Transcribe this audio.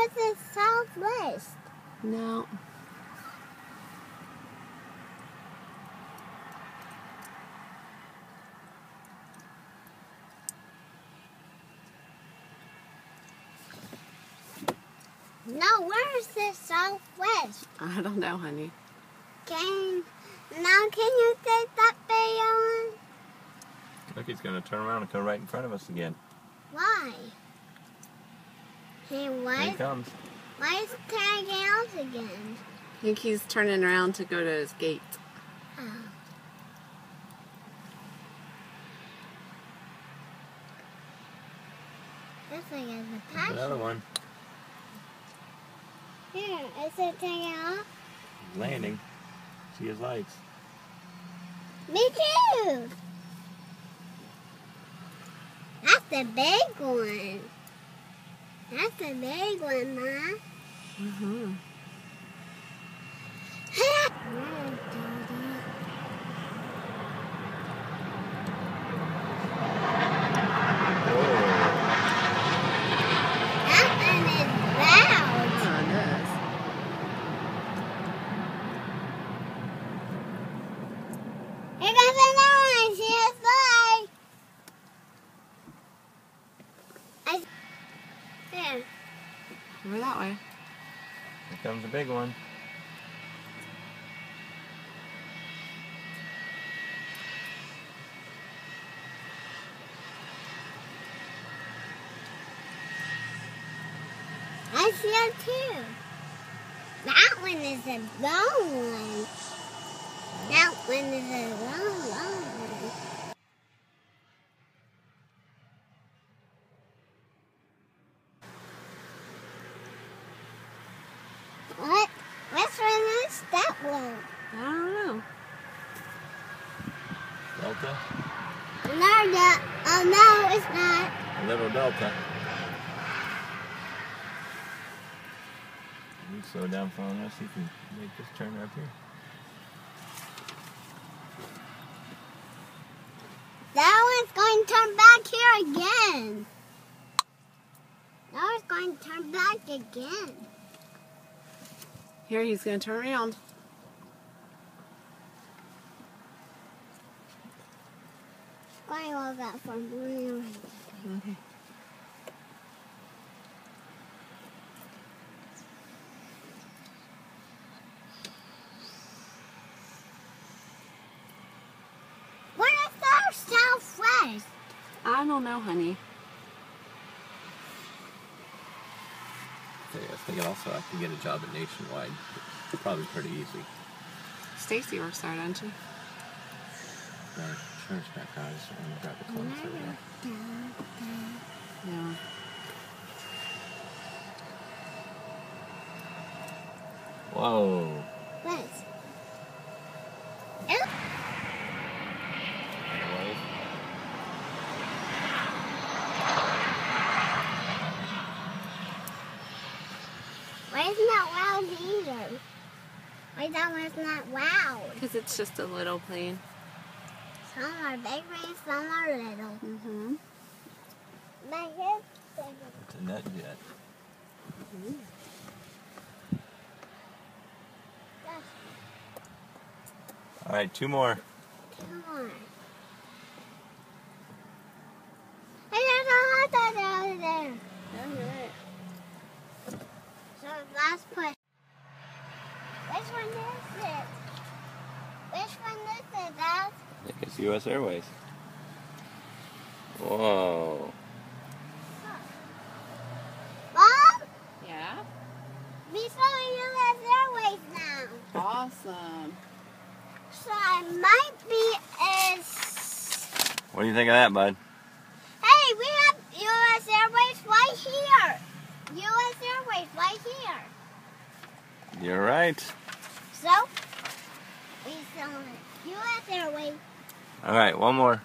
was the Southwest. No. No, where's the Southwest? I don't know, honey. Can you take that video? Look, he's going to turn around and come right in front of us again. Why? Hey, Here why? he comes. Why is tagging out again? I think he's turning around to go to his gate. Oh. That's like a passion. Another one. Here, is it tagging off? He's landing. See his lights. Me too. That's the big one. That's the big one, Ma. Mm-hmm. That one is loud. Oh, it is. Here comes another one. See his leg. There. Over that way. Here comes the big one. I see it too. That one is a long one. That one is a long one. What? Which one is that one? I don't know. Delta. Another. Oh no, it's not. A little Delta. You slow down for us. See if you can make this turn up here. That one's going to turn back here again. That one's going to turn back again. Here, he's going to turn around. Going to look out for blue. Okay. What is our Southwest? I don't know, honey. I was thinking also I can get a job at Nationwide. It's probably pretty easy. Stacy works there, doesn't she? My insurance back on. I just want to grab the clothes over there. Yeah. Whoa. What? Why isn't that loud either? Why that one's not loud? Because it's just a little plane. Some are big and some are little. Mm-hmm. But here's bigger. It's a nut jet. All right, two more. Come on. Hey, there's a hot dog over there. Yeah, you're right. So last push. Which one is it? Which one is it, Dad? I think it's U.S. Airways. Whoa. Mom? Yeah? We saw U.S. Airways now. Awesome. So I might be What do you think of that, bud? Hey, we have U.S. Airways right here. U.S. Airways right here. You're right. So, we saw U.S. Airways. All right, one more.